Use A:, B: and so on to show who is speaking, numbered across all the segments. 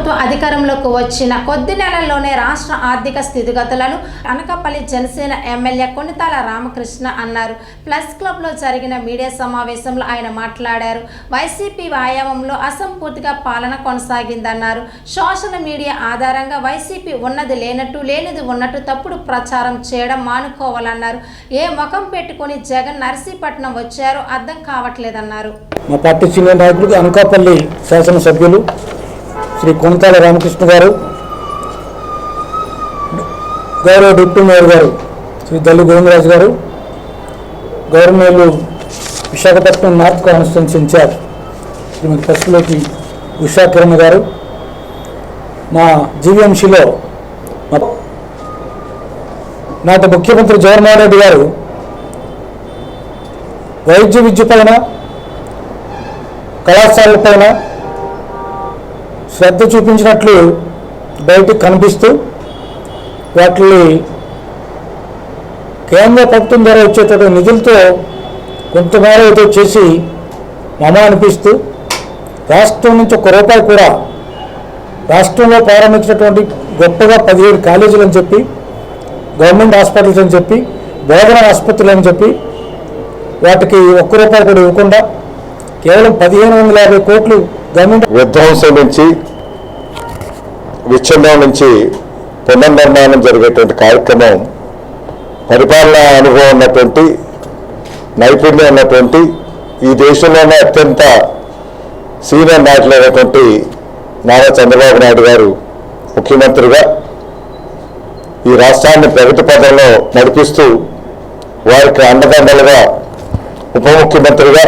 A: ప్రభుత్వం అధికారంలోకి వచ్చిన కొద్ది నెలల్లోనే రాష్ట్ర ఆర్థిక స్థితిగతులను అనకాపల్లి జనసేన ఎమ్మెల్యే కొనితాల రామకృష్ణ అన్నారు. ప్లస్ క్లబ్లో జరిగిన మీడియా సమావేశంలో ఆయన మాట్లాడారు. వైసీపీ వ్యాయామంలో అసంపూర్తిగా పాలన కొనసాగిందన్నారు. సోషల్ మీడియా ఆధారంగా వైసీపీ ఉన్నది లేనట్టు, లేనిది ఉన్నట్టు తప్పుడు ప్రచారం చేయడం మానుకోవాలన్నారు. ఏ ముఖం పెట్టుకుని జగన్ నర్సీపట్నం వచ్చారో అర్థం కావట్లేదన్నారు.
B: మా పార్టీ సీనియర్ నాయకులు అనకాపల్లి శాసనసభ్యులు శ్రీ కొనితాల రామకృష్ణ గారు, గౌరవ డిప్యూటీ మేయర్ గారు శ్రీ దల్లి గోవిందరాజు గారు, గవర్నర్లు విశాఖపట్నం నార్త్ కాన్స్టిట్యున్సీ ఇన్ఛార్జ్ శ్రీమతి పసుపులోకి ఉషా కిరణ్ గారు, మా జీవీఎంసీలో నాటి ముఖ్యమంత్రి జగన్మోహన్ రెడ్డి గారు వైద్య విద్య పైన, కళాశాలపైన శ్రద్ధ చూపించినట్లు బయటకు కనిపిస్తూ వాటిని కేంద్ర ప్రభుత్వం ద్వారా వచ్చేటటువంటి నిధులతో కొంతమేర ఏదో చేసి అనిపిస్తూ రాష్ట్రం నుంచి ఒక్క రూపాయి కూడా రాష్ట్రంలో ప్రారంభించినటువంటి గొప్పగా 17 కాలేజీలు అని చెప్పి, గవర్నమెంట్ హాస్పిటల్స్ అని చెప్పి, బోధన ఆసుపత్రులు అని చెప్పి వాటికి ఒక్క రూపాయి కూడా ఇవ్వకుండా కేవలం 1550 కోట్లు గవర్నమెంట్
C: విధ్వంసం నుంచి, విచ్ఛిన్నం నుంచి పునర్నిర్మాణం జరిగేటువంటి కార్యక్రమం పరిపాలనా అనుభవం ఉన్నటువంటి, నైపుణ్యం ఉన్నటువంటి, ఈ దేశంలోనే అత్యంత సీనియర్ నాయకులైనటువంటి నారా చంద్రబాబు నాయుడు గారు ముఖ్యమంత్రిగా ఈ రాష్ట్రాన్ని ప్రగతి పథంలో నడిపిస్తూ వారికి అండదండలుగా ఉప ముఖ్యమంత్రిగా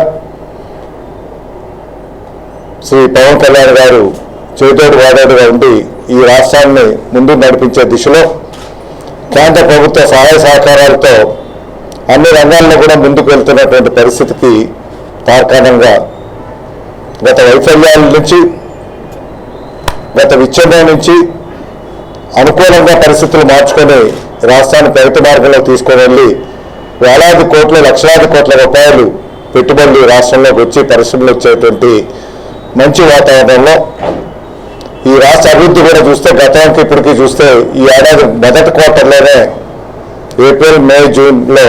C: శ్రీ పవన్ కళ్యాణ్ గారు చేతోడు వాడాడుగా ఉండి ఈ రాష్ట్రాన్ని ముందుకు నడిపించే దిశలో కేంద్ర ప్రభుత్వ సహాయ సహకారాలతో అన్ని రంగాల్లో కూడా ముందుకు వెళ్తున్నటువంటి పరిస్థితికి తార్కాణంగా గత వైఫల్యాల నుంచి, గత విచ్ఛిన్నం నుంచి అనుకూలంగా పరిస్థితులు మార్చుకొని రాష్ట్రాన్ని ప్రగతి మార్గంలో తీసుకొని వెళ్ళి వేలాది కోట్ల, లక్షలాది కోట్ల రూపాయలు పెట్టుబడులు రాష్ట్రంలోకి వచ్చి పరిశ్రమలు వచ్చేటువంటి మంచి వాతావరణంలో ఈ రాష్ట్ర అభివృద్ధి కూడా చూస్తే గతానికి ఇప్పటికీ చూస్తే ఈ ఏడాది మొదటి క్వార్టర్లోనే ఏప్రిల్, మే, జూన్లో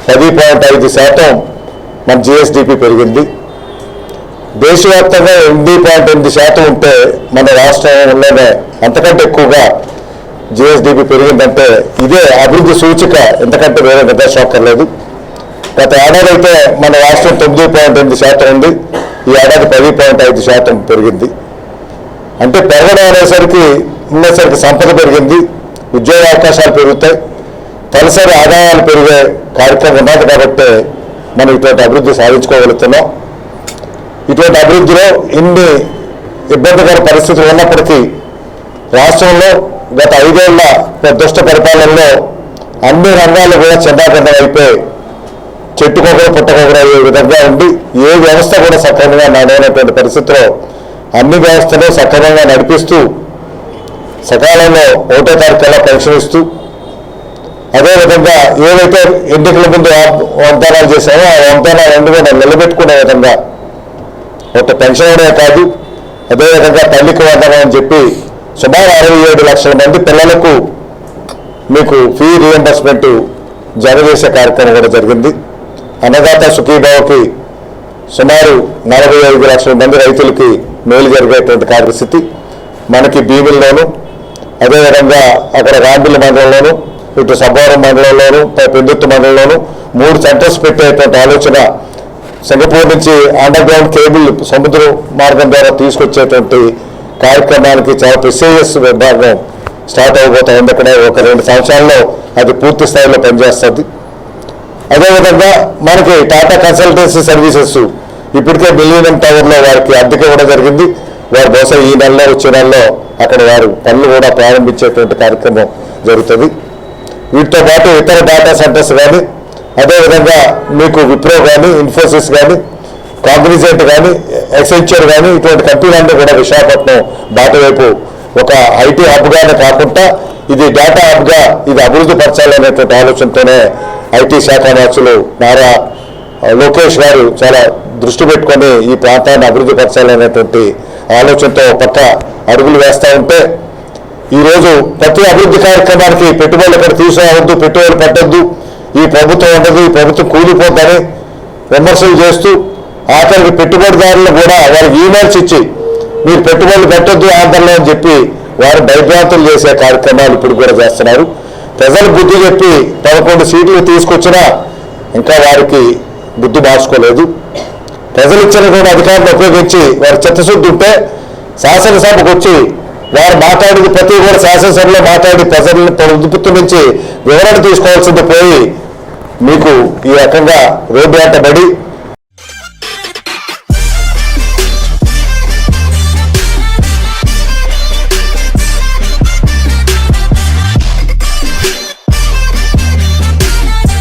C: 10.5% మన జిఎస్డిపి పెరిగింది. దేశవ్యాప్తంగా 8.8% ఉంటే మన రాష్ట్రంలోనే అంతకంటే ఎక్కువగా జిఎస్డిపి పెరిగిందంటే ఇదే అభివృద్ధి సూచిక, ఎందుకంటే వేరే నిర్దేశక్కర్లేదు. గత ఏడాది అయితే మన రాష్ట్రం 9.8% ఉంది, ఈ ఏడాది 10.5% పెరిగింది. అంటే పెరగడం ఉండేసరికి సంపద పెరిగింది, ఉద్యోగ అవకాశాలు పెరుగుతాయి, తలసరి ఆదాయాలు పెరిగే కార్యక్రమం ఉన్నది కాబట్టి మనం ఇటువంటి అభివృద్ధి సాధించుకోగలుగుతున్నాం. ఇటువంటి అభివృద్ధిలో ఇన్ని ఇబ్బందికర పరిస్థితులు ఉన్నప్పటికీ రాష్ట్రంలో గత 5 ఏళ్ల దుష్ట పరిపాలనలో అన్ని రంగాలు కూడా చెందాగండం అయిపోయి చెట్టుకొకరు పుట్టకొకరు అయ్యే విధంగా ఉండి ఏ వ్యవస్థ కూడా సక్రమంగా నడవనటువంటి పరిస్థితిలో అన్ని వ్యవస్థలు సక్రమంగా నడిపిస్తూ సకాలంలో 1వ తారీఖులా పెన్షన్ ఇస్తూ, అదేవిధంగా ఏవైతే ఎన్నికల ముందు వాగ్దానాలు చేశామో ఆ వాగ్దానాలన్నీ కూడా నిలబెట్టుకునే విధంగా ఒక పెన్షన్ ఇవ్వడమే కాదు, అదేవిధంగా తల్లికి వందనం అని చెప్పి సుమారు 67 లక్షల మంది పిల్లలకు మీకు ఫీ రీఎంబర్స్మెంట్ జమ చేసే కార్యక్రమం కూడా జరిగింది. అన్నదాత సుఖీభావకి సుమారు 45 లక్షల మంది రైతులకి మేలు జరిగేటువంటి పరిస్థితి మనకి భీమిల్లోను, అదేవిధంగా అక్కడ రాంబిల్లి మండలంలోను, ఇటు సబ్బవరం మండలంలోను, పెందుర్తి మండలంలోను 3 సెంటర్స్ పెట్టేటువంటి ఆలోచన, సింగపూర్ నుంచి అండర్ గ్రౌండ్ కేబుల్ సముద్ర మార్గం ద్వారా తీసుకొచ్చేటువంటి కార్యక్రమానికి చాలా ప్రిసీరియస్ విభాగం స్టార్ట్ అయిపోతా ఉంది. అక్కడ ఒక 2 సంవత్సరాల్లో అది పూర్తి స్థాయిలో పనిచేస్తుంది. అదేవిధంగా మనకి టాటా కన్సల్టెన్సీ సర్వీసెస్ ఇప్పటికే మిలీనియం టవర్లో వారికి అద్దెకి ఇవ్వడం జరిగింది. వారు బహుశా ఈ నెలలో వచ్చే నెలలో అక్కడ వారు పనులు కూడా ప్రారంభించేటువంటి కార్యక్రమం జరుగుతుంది. వీటితో పాటు ఇతర డేటా సెంటర్స్ కానీ, అదేవిధంగా మీకు విప్రో కానీ, ఇన్ఫోసిస్ కానీ, కాగ్నిజెంట్ కానీ, ఎక్సెంచర్ కానీ ఇటువంటి కంపెనీలన్నీ కూడా విశాఖపట్నం బాట వైపు ఒక ఐటీ హబ్గానే కాకుండా ఇది డేటా హబ్గా ఇది అభివృద్ధి పరచాలనేటువంటి ఆలోచనతోనే ఐటీ శాఖ మార్చులు నారా లోకేష్ గారు చాలా దృష్టి పెట్టుకొని ఈ ప్రాంతాన్ని అభివృద్ధి పరచాలనేటువంటి ఆలోచనతో పక్క అడుగులు వేస్తూ ఉంటే ఈరోజు ప్రతి అభివృద్ధి కార్యక్రమానికి పెట్టుబడులు ఎక్కడ తీసుకురావద్దు, పెట్టుబడులు పెట్టద్దు, ఈ ప్రభుత్వం ఉండదు, ఈ ప్రభుత్వం కూలిపోద్దని విమర్శలు చేస్తూ ఆఖరికి పెట్టుబడిదారులు కూడా వారికి ఈమెయిల్స్ ఇచ్చి మీరు పెట్టుబడులు పెట్టొద్దు ఆంధ్రలో అని చెప్పి వారు భయభ్రాంతులు చేసే కార్యక్రమాలు ఇప్పుడు కూడా చేస్తున్నారు. ప్రజలు బుద్ధి చెప్పి 11 సీట్లు తీసుకొచ్చినా ఇంకా వారికి బుద్ధి మార్చుకోలేదు. ప్రజలు ఇచ్చినటువంటి అధికారులను ఉపయోగించి వారి చిత్తశుద్ధి ఉంటే శాసనసభకు వచ్చి వారు మాట్లాడేది ప్రతి కూడా శాసనసభలో మాట్లాడి ప్రజలను ప్రభుత్వం నుంచి వివరణ తీసుకోవాల్సింది పోయి మీకు ఈ రకంగా రోడ్డు వెంటబడి